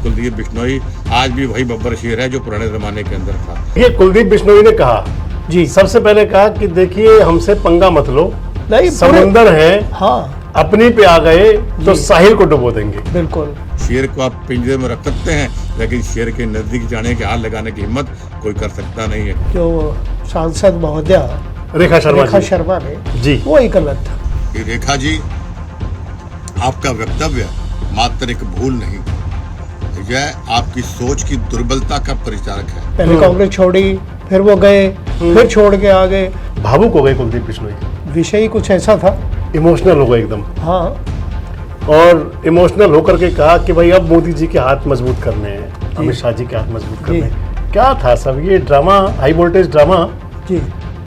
कुलदीप बिश्नोई आज भी वही बब्बर शेर है जो पुराने जमाने के अंदर था। ये कुलदीप बिश्नोई ने कहा जी, सबसे पहले कहा कि देखिए हमसे पंगा मत लो, नहीं समंदर है, हाँ अपनी पे आ गए तो साहिल को डुबो देंगे। बिल्कुल। शेर को आप पिंजरे में रख सकते हैं, लेकिन शेर के नजदीक जाने के हाथ लगाने की हिम्मत कोई कर सकता नहीं है। जो सांसद महोदया रेखा रेखा जी। शर्मा ने जी वो ही गलत था। कि रेखा जी, आपका वक्तव्य मात्र एक भूल नहीं, यह आपकी सोच की दुर्बलता का परिचारक है। पहले कांग्रेस छोड़ी, फिर वो गए, फिर छोड़ के आ गए। भावुक हो गए कुलदीप बिश्नोई, विषय ही कुछ ऐसा था। इमोशनल हो गए एकदम, हाँ, और इमोशनल होकर के कहा कि भाई अब मोदी जी के हाथ मजबूत करने हैं, अमित शाह जी के हाथ मजबूत करने हैं। क्या था सब ये ड्रामा, हाई वोल्टेज ड्रामा? जी।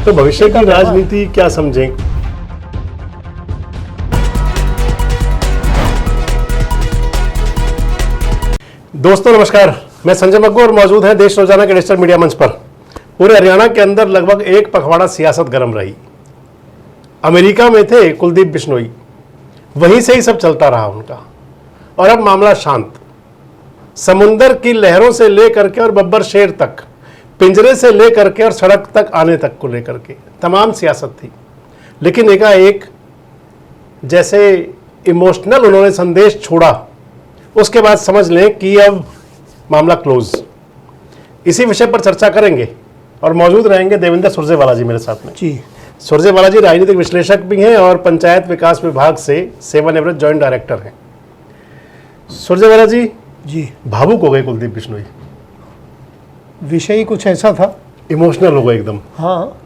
तो भविष्य की राजनीति क्या समझें? दोस्तों नमस्कार, मैं संजय मग्गू और मौजूद है देश रोजाना के डिजिटल मीडिया मंच पर। पूरे हरियाणा के अंदर लगभग एक पखवाड़ा सियासत गर्म रही। अमेरिका में थे कुलदीप बिश्नोई, वहीं से ही सब चलता रहा उनका, और अब मामला शांत। समुंदर की लहरों से लेकर के और बब्बर शेर तक, पिंजरे से लेकर के और सड़क तक आने तक को लेकर के तमाम सियासत थी। लेकिन एकाएक जैसे इमोशनल उन्होंने संदेश छोड़ा, उसके बाद समझ लें कि अब मामला क्लोज। इसी विषय पर चर्चा करेंगे और मौजूद रहेंगे देवेंद्र सुरजेवाला जी मेरे साथ में। जी, सुरजेवाला जी राजनीतिक विश्लेषक भी हैं और पंचायत विकास विभाग से सेवानिवृत्त जॉइंट डायरेक्टर हैं। सुरजेवाला जी, जी, भावुक हो गए कुलदीप बिश्नोई, विषय ही कुछ ऐसा था। इमोशनल हो गए एकदम, हाँ,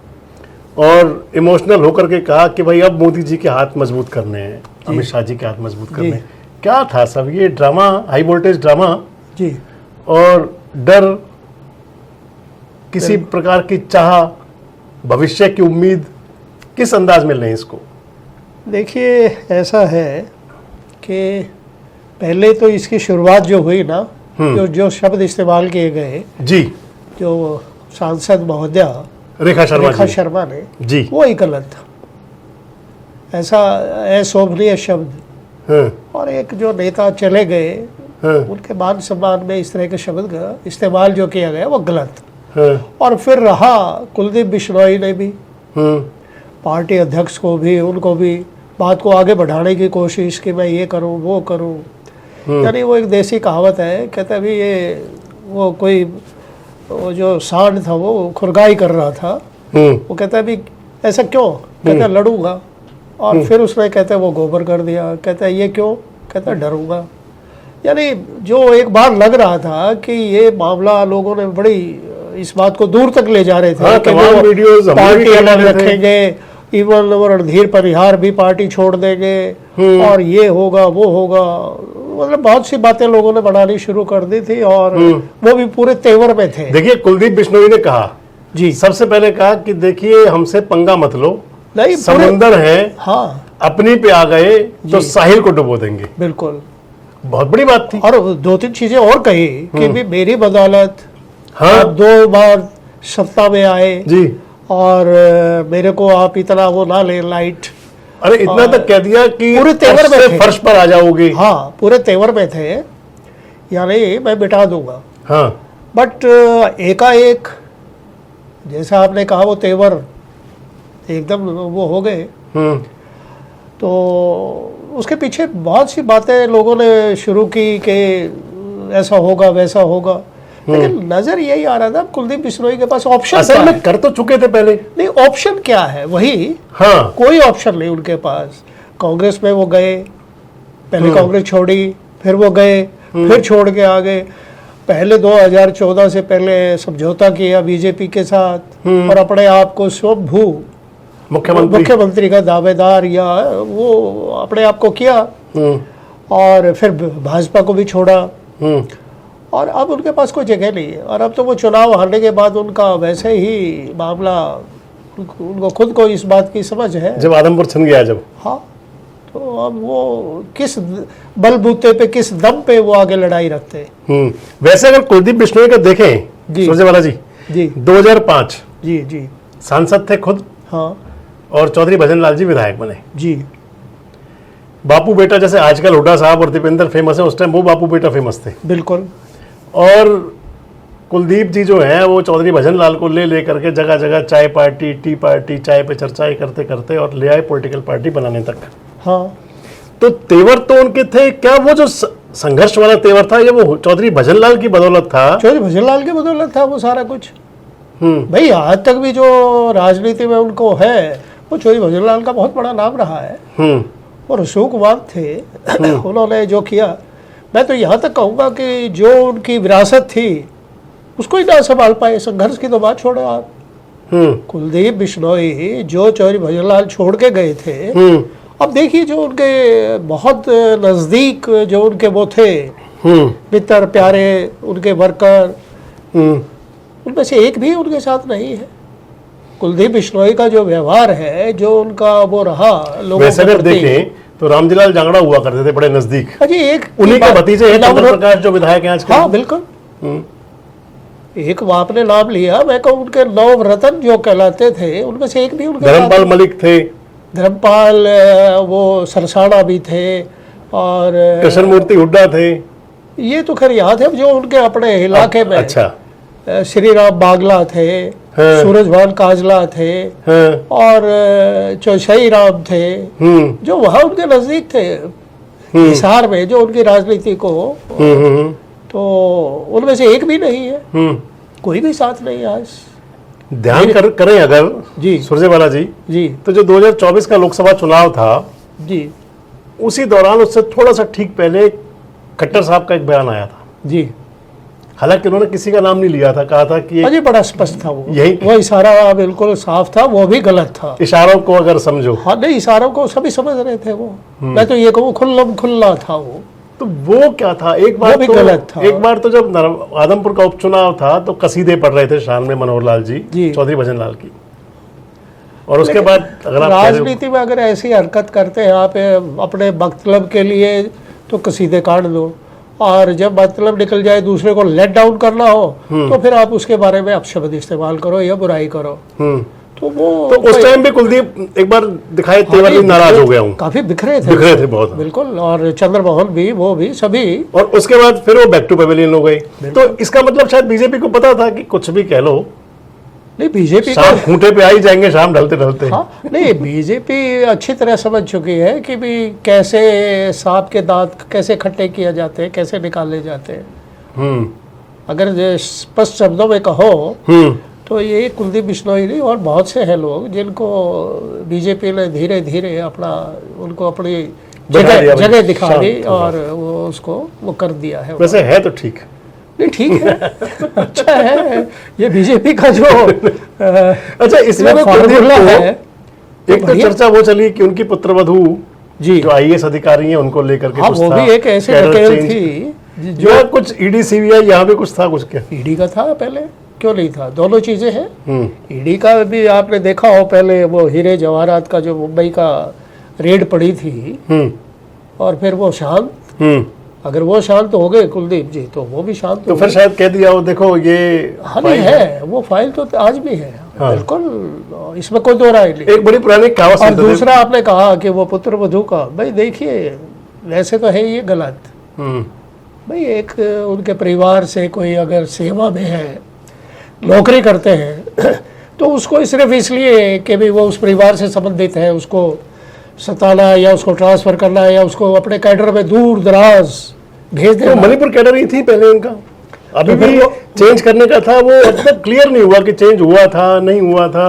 और इमोशनल होकर के कहा कि भाई अब मोदी जी के हाथ मजबूत करने हैं, अमित शाह जी के हाथ मजबूत करने हैं। क्या था सब ये ड्रामा, हाई वोल्टेज ड्रामा? जी, और डर, किसी प्रकार की चाह, भविष्य की उम्मीद, किस अंदाज में लें इसको? देखिए ऐसा है कि पहले तो इसकी शुरुआत जो हुई ना, जो शब्द इस्तेमाल किए गए, जी, जो सांसद महोदया रेखा रेखा शर्मा ने, जी, वो ही गलत था। ऐसा अशोभनीय शब्द, और एक जो नेता चले गए, उनके मान सम्मान में इस तरह के शब्द का इस्तेमाल जो किया गया वो गलत। और फिर रहा कुलदीप बिश्नोई ने भी, पार्टी अध्यक्ष को भी, उनको भी बात को आगे बढ़ाने की कोशिश कि मैं ये करूं वो करूं। यानी वो एक देसी कहावत है, कहते अभी ये वो कोई वो जो सांड था वो खुरगाई कर रहा था, वो कहता है अभी ऐसा क्यों, कहता है लड़ूंगा। और फिर उसने कहते वो गोबर कर दिया, कहता है ये क्यों, कहता है डरूंगा। यानी जो एक बार लग रहा था कि ये मामला लोगों ने बड़ी इस बात को दूर तक ले जा रहे थे कि वो पार्टी अलग रखेंगे, इवन वो रणधीर परिहार भी पार्टी छोड़ देंगे, और ये होगा वो होगा, मतलब बहुत सी बातें लोगों ने बनानी शुरू कर दी थी, और वो भी पूरे तेवर में थे। देखिए कुलदीप बिश्नोई ने कहा, जी, सबसे पहले कहा कि देखिए हमसे पंगा मत लो, नहीं समंदर है, हाँ, अपनी पे आ गए तो साहिल को डुबो देंगे। बिल्कुल, बहुत बड़ी बात थी। और दो तीन चीजें और कही कि भी मेरी बदौलत हाँ, आप 2 बार सत्ता में आए जी, और मेरे को आप इतना वो ना ले लाइट। अरे इतना तक कह दिया कि पूरे तेवर में थे, फर्श पर आ जाओगे। हाँ, पूरे तेवर में थे, यानी मैं बिठा दूंगा। हाँ, बट एकाएक जैसा आपने कहा वो तेवर एकदम वो हो गए, तो उसके पीछे बहुत सी बातें लोगों ने शुरू की कि ऐसा होगा वैसा होगा, लेकिन नजर यही आ रहा था कुलदीप बिश्नोई के पास ऑप्शन असल में कर तो चुके थे पहले। नहीं, ऑप्शन क्या है वही, हाँ, कोई ऑप्शन नहीं उनके पास। कांग्रेस में वो गए, पहले कांग्रेस छोड़ी, फिर वो गए, फिर छोड़ के आ गए। पहले 2014 से पहले समझौता किया बीजेपी के साथ, और अपने आप को स्वभू मुख्यमंत्री का दावेदार या वो अपने आप को किया, और फिर भाजपा को भी छोड़ा, और अब उनके पास कोई जगह नहीं है। और अब तो वो चुनाव हारने के बाद उनका वैसे ही मामला, उनको खुद को इस बात की समझ है, जब आदमपुर छन गया जब, हाँ, तो अब वो किस बलबूते पे, किस दम पे वो आगे लड़ाई रखते हैं। वैसे अगर कुलदीप बिश्नोई को देखें सुरजेवाला जी, 2005 जी सांसद थे खुद, हाँ, और चौधरी भजन लाल जी विधायक बने। जी, बापू बेटा जैसे आजकल हुड्डा साहब और दीपेंद्र फेमस है, उस टाइम वो बापू बेटा फेमस थे। बिल्कुल। और कुलदीप जी जो हैं वो चौधरी भजन लाल को ले करके जगह जगह चाय पार्टी, टी पार्टी, चाय पे चर्चाएं करते करते और ले आए पॉलिटिकल पार्टी बनाने तक। हाँ, तो तेवर तो उनके थे, क्या वो जो संघर्ष वाला तेवर था ये वो चौधरी भजन लाल की बदौलत था? चौधरी भजन लाल की बदौलत था वो सारा कुछ। भाई आज तक भी जो राजनीति में उनको है वो चौधरी भजन लाल का बहुत बड़ा नाम रहा है। और अशोक कुमार थे, उन्होंने जो किया, मैं तो यहाँ तक कहूँगा कि जो उनकी विरासत थी उसको ही ना संभाल पाए। संघर्ष की तो बात छोड़ो आप, कुलदीप बिश्नोई जो चौधरी भजन लाल छोड़ के गए थे, अब देखिए जो उनके बहुत नज़दीक जो उनके वो थे मित्र प्यारे, उनके वर्कर, उनमें से एक भी उनके साथ नहीं है। कुलदीप बिश्नोई का जो व्यवहार है, जो उनका वो रहा लोगों वैसे अगर देखें तो रामजीलाल जांगड़ा हुआ करते थे बड़े नजदीक। अजी एक उन्हीं के भतीजे हैं चंद्र प्रकाश जो विधायक हैं आज के। हाँ बिल्कुल। एक आपने नाम लिया, मैं कहूँ उनके नौ रतन जो कहलाते थे उनमें से एक भी उनके धर्मपाल मलिक थे, धर्मपाल वो सरसाना भी थे, और कृष्णमूर्ति हुड्डा थे। ये तो खैर याद है जो उनके अपने इलाके में। अच्छा। श्री राम बागला थे, सूरजभान काजला थे, और चौशाई राम थे, जो वहाँ उनके नजदीक थे हिसार में, जो उनकी राजनीति को, तो उनमें से एक भी नहीं है, कोई भी साथ नहीं है आज। ध्यान करें अगर जी सुरजेवाला जी जी, तो जो 2024 का लोकसभा चुनाव था जी, उसी दौरान उससे थोड़ा सा ठीक पहले खट्टर साहब का एक बयान आया था जी। हालांकि उन्होंने किसी का नाम नहीं लिया था, कहा था कि अजी बड़ा स्पष्ट था वो, यही वो इशारा बिल्कुल साफ था, वो भी गलत था। इशारों को अगर समझो। हाँ नहीं, इशारों को सभी समझ रहे थे वो। मैं तो ये कहूँ खुल्लम खुल्ला था वो। तो वो क्या था, एक बार भी तो गलत था। एक बार तो जब आदमपुर का उपचुनाव था तो कसीदे पढ़ रहे थे शान में मनोहर लाल जी चौधरी भजन लाल की, और उसके बाद अगर आप राजनीति में अगर ऐसी हरकत करते हैं आप अपने मतलब के लिए तो कसीदे काट दो, और जब मतलब निकल जाए दूसरे को लेट डाउन करना हो तो फिर आप उसके बारे में अपशब्द इस्तेमाल करो या बुराई करो। तो वो तो उस टाइम भी कुलदीप एक बार दिखाए तेवर भी नाराज हो गया हूँ, काफी बिखरे थे बहुत बिल्कुल, और चंद्रमोहन भी, वो भी सभी। और उसके बाद फिर वो बैक टू पवेलियन हो गई। तो इसका मतलब शायद बीजेपी को पता था कि कुछ भी कह लो, नहीं बीजेपी शाम खूंटे पे आ ही जाएंगे शाम ढलते ढलते। हाँ नहीं, बीजेपी अच्छी तरह समझ चुकी है कि भी कैसे सांप के दांत कैसे खट्टे किए जाते हैं, कैसे निकाले जाते हैं। अगर स्पष्ट शब्दों में कहो तो ये कुलदीप बिश्नोई नहीं, और बहुत से हैं लोग जिनको बीजेपी ने धीरे धीरे अपना, उनको अपनी जगह दिखा दी और वो उसको वो कर दिया है। वैसे है तो ठीक नहीं, ठीक है, अच्छा है ये बीजेपी का जो अच्छा इसमें फॉर्मूला है। एक तो चर्चा वो चली कि उनकी पुत्रवधू जी जो IAS अधिकारी हैं उनको लेकर के, हाँ वो भी एक ऐसे डिटेल थी जो कुछ ED CBI यहाँ पे कुछ था, कुछ क्या ED का था पहले, क्यों नहीं था, दोनों चीजें हैं। ED का भी आपने देखा हो, पहले वो हीरे जवाहरात का जो मुंबई का रेड पड़ी थी, और फिर वो शांत, अगर वो शांत हो गए कुलदीप जी तो वो भी शांत तो फिर शायद कह दिया हो देखो ये नहीं है, वो फाइल तो आज भी है। हाँ। बिल्कुल, इसमें कोई दो राय नहीं। एक बड़ी पुरानी कहावत। और दूसरा आपने कहा कि वो पुत्र वधू का, भाई देखिए वैसे तो है ये गलत। भाई एक उनके परिवार से कोई अगर सेवा में है, नौकरी करते हैं तो उसको सिर्फ इसलिए कि भी वो उस परिवार से संबंधित है, उसको सताना या उसको ट्रांसफर करना या उसको अपने कैडर में दूर दराज भेज देना। तो मणिपुर कैडर ही थी पहले उनका, अभी भी चेंज करने का था, वो अब तक क्लियर नहीं हुआ कि चेंज हुआ था नहीं हुआ था।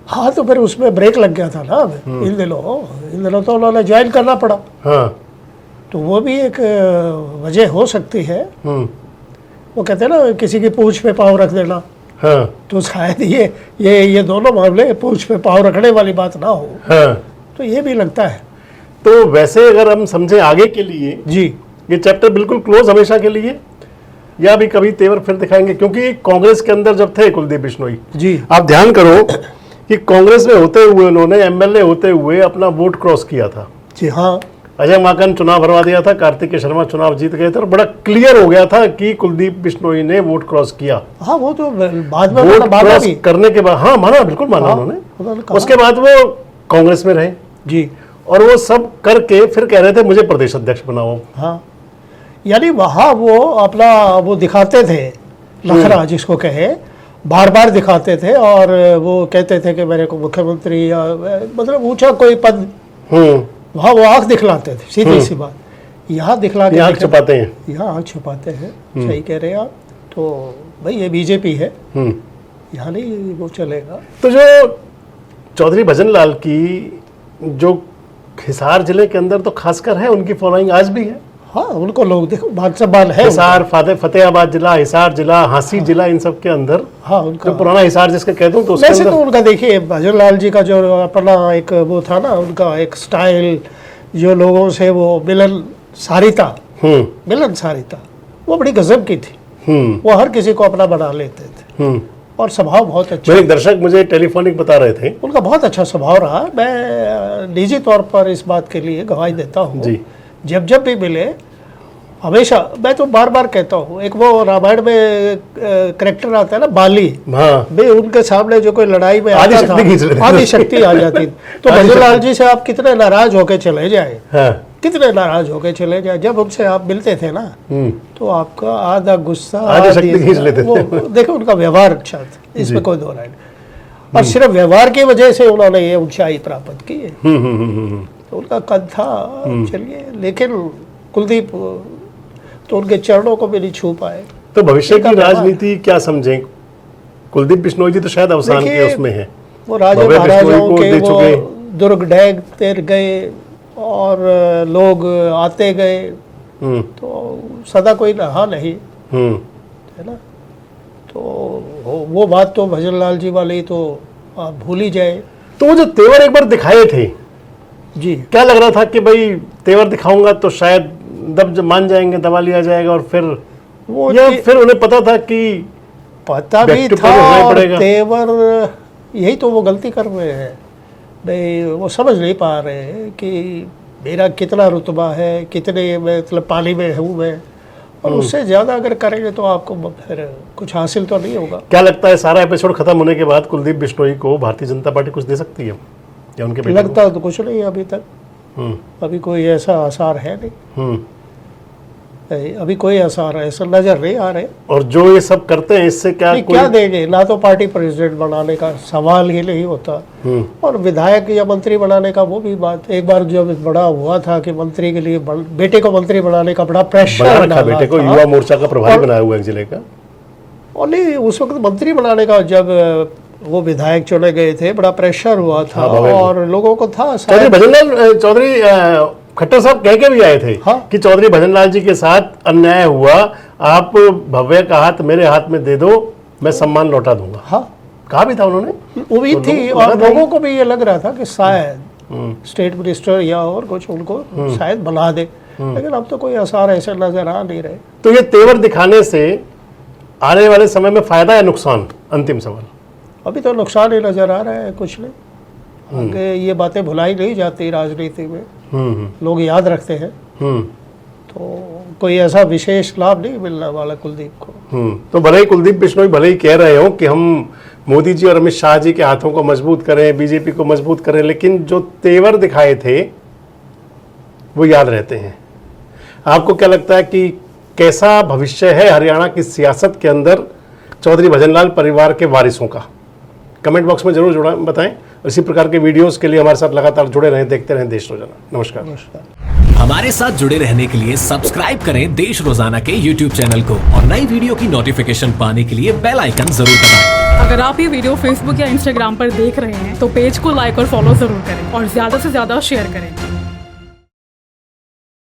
हाँ तो फिर उसमें ब्रेक लग गया था ना इन दिनों तो उन्होंने ज्वाइन करना पड़ा। हाँ तो वो भी एक वजह हो सकती है। वो कहते हैं ना किसी की पूंछ पे पाँव रख देना। हाँ तो शायद ये दोनों मामले पूंछ पे पाँव रखने वाली बात ना हो। हाँ तो ये भी लगता है। तो वैसे अगर हम समझे आगे के लिए जी, ये चैप्टर बिल्कुल क्लोज हमेशा के लिए, या भी कभी तेवर फिर दिखाएंगे, क्योंकि कांग्रेस के अंदर जब थे कुलदीप बिश्नोई जी, आप ध्यान करो कि कांग्रेस में होते हुए उन्होंने MLA होते हुए अपना वोट क्रॉस किया था। जी हाँ, अजय माकन चुनाव हरवा दिया था, कार्तिकेय शर्मा चुनाव जीत गए थे, और बड़ा क्लियर हो गया था कि कुलदीप बिश्नोई ने वोट क्रॉस किया। हाँ वो तो बाद में वोट क्रॉस भी करने के बाद, हाँ माना, बिल्कुल माना हाँ, उन्होंने। उसके बाद वो कांग्रेस में रहे जी, और वो सब करके फिर कह रहे थे मुझे प्रदेश अध्यक्ष बनाओ। हाँ यानी वहाँ वो अपना वो दिखाते थे नखरा जिसको कहे, बार बार दिखाते थे और वो कहते थे कि मेरे को मुख्यमंत्री या मतलब ऊंचा कोई पद, वहाँ वो आंख दिखलाते थे, सीधी सी बात। यहाँ दिखला के आंख छुपाते हैं, यहाँ आंख छुपाते हैं। सही कह रहे हैं आप। तो भाई ये बीजेपी है, यहाँ नहीं वो चलेगा। तो जो चौधरी भजनलाल की जो हिसार जिले के अंदर तो खासकर है, उनकी फॉलोइंग आज भी है। हाँ, उनको लोग देखो मान सम्मान है। हिसार, फतेहाबाद जिला, हिसार जिला, हांसी जिला, इन सब के अंदर हाँ उनका जो पुराना हिसार जिसके कहते हो, तो उसके वैसे अंदर तो उनका देखिए भजनलाल जी का जो अपना एक वो था ना, उनका एक स्टाइल, जो लोगों से वो मिलनसारिता, वो बड़ी गजब की थी। वो हर किसी को अपना बना लेते थे और स्वभाव बहुत अच्छा। मेरे दर्शक मुझे टेलीफोनिक बता रहे थे, उनका बहुत अच्छा स्वभाव रहा। मैं निजी तौर पर इस बात के लिए गवाही देता हूँ, जब भी मिले हमेशा, मैं तो बार बार कहता हूँ, एक वो रामायण में करेक्टर आता है ना बाली, भाई उनके सामने जो कोई लड़ाई में आता था, आदि शक्ति आ जाती। तो भजनलाल जी से आप कितने नाराज होके चले जाए, कितने नाराज होके चले जाए, जब उनसे आप मिलते थे ना, तो आपका आधा गुस्सा आदि शक्ति खींच लेते थे। देखो उनका व्यवहार अच्छा था, इसमें कोई दो राय नहीं। और सिर्फ व्यवहार की वजह से उन्होंने ये ऊंचाई प्राप्त की है। तो उनका कद था, चलिए, लेकिन कुलदीप तो उनके चरणों को भी नहीं छू पाए। तो भविष्य की राजनीति क्या समझें? कुलदीप बिश्नोई जी तो शायद अवसान के उसमें है, वो राजा महाराजाओं के वो दुर्ग ढहते गए और लोग आते गए, तो सदा कोई रहा नहीं, है ना। तो वो बात तो भजनलाल जी वाली तो आप भूल ही जाए। तो वो जो तेवर एक बार दिखाए थे जी, क्या लग रहा था कि भाई तेवर दिखाऊंगा तो शायद मान जाएंगे, दबा लिया जाएगा, और फिर वो या फिर उन्हें पता था कि पता भी था, और तेवर, यही तो वो गलती कर रहे हैं भाई, वो समझ नहीं पा रहे हैं कि मेरा कितना रुतबा है, कितने मतलब पानी में हूँ मैं, और उससे ज़्यादा अगर करेंगे तो आपको फिर कुछ हासिल तो नहीं होगा। क्या लगता है सारा एपिसोड खत्म होने के बाद कुलदीप बिश्नोई को भारतीय जनता पार्टी कुछ दे सकती है या उनके बेटे लगता तो कुछ नहीं अभी तक, अभी कोई ऐसा आसार है नहीं, अभी कोई आसार ऐसा नजर नहीं आ रहे। और जो ये सब करते हैं इससे क्या देंगे? ना तो पार्टी प्रेसिडेंट बनाने का सवाल ही नहीं होता, और विधायक या मंत्री बनाने का वो भी बात। एक बार जब बड़ा हुआ था कि मंत्री के लिए बेटे को मंत्री बनाने का बड़ा प्रेशर बना, बेटे को युवा मोर्चा का प्रभारी बनाया हुआ एक जिले का, और नहीं उस वक्त मंत्री बनाने का, जब वो विधायक चुने गए थे बड़ा प्रेशर हुआ था, और लोगों को था। चौधरी खट्टर साहब कह के भी आए थे कि चौधरी भजनलाल जी के साथ अन्याय हुआ, आप भव्य का हाथ मेरे हाथ में दे दो, मैं सम्मान लौटा दूंगा। कहा भी था उन्होंने, उम्मीद थी, और लोगों को भी ये लग रहा था कि शायद स्टेट मिनिस्टर या और कुछ उनको शायद बना दे, लेकिन अब तो कोई आसार ऐसे नजर आ नहीं रहे। तो ये तेवर दिखाने से आने वाले समय में फायदा या नुकसान? अंतिम सवाल। अभी तो नुकसान ही नजर आ रहा है, कुछ नहीं। आगे ये बातें भुलाई नहीं जाती राजनीति में, लोग याद रखते हैं, तो कोई ऐसा विशेष लाभ नहीं मिलने वाला कुलदीप को। तो भले ही कुलदीप बिश्नोई भले ही कह रहे हो कि हम मोदी जी और अमित शाह जी के हाथों को मजबूत करें, बीजेपी को मजबूत करें, लेकिन जो तेवर दिखाए थे वो याद रहते हैं। आपको क्या लगता है कि कैसा भविष्य है हरियाणा की सियासत के अंदर चौधरी भजनलाल परिवार के वारिसों का? कमेंट बॉक्स में जरूर बताएं। इसी प्रकार के वीडियोस के लिए हमारे साथ लगातार जुड़े रहें, देखते रहें देश रोजाना। नमस्कार। हमारे साथ जुड़े रहने के लिए सब्सक्राइब करें देश रोजाना के YouTube चैनल को, और नई वीडियो की नोटिफिकेशन पाने के लिए बेल आइकन जरूर दबाएं। अगर आप ये वीडियो Facebook या Instagram पर देख रहे हैं तो पेज को लाइक और फॉलो जरूर करें, और ज्यादा से ज्यादा शेयर करें।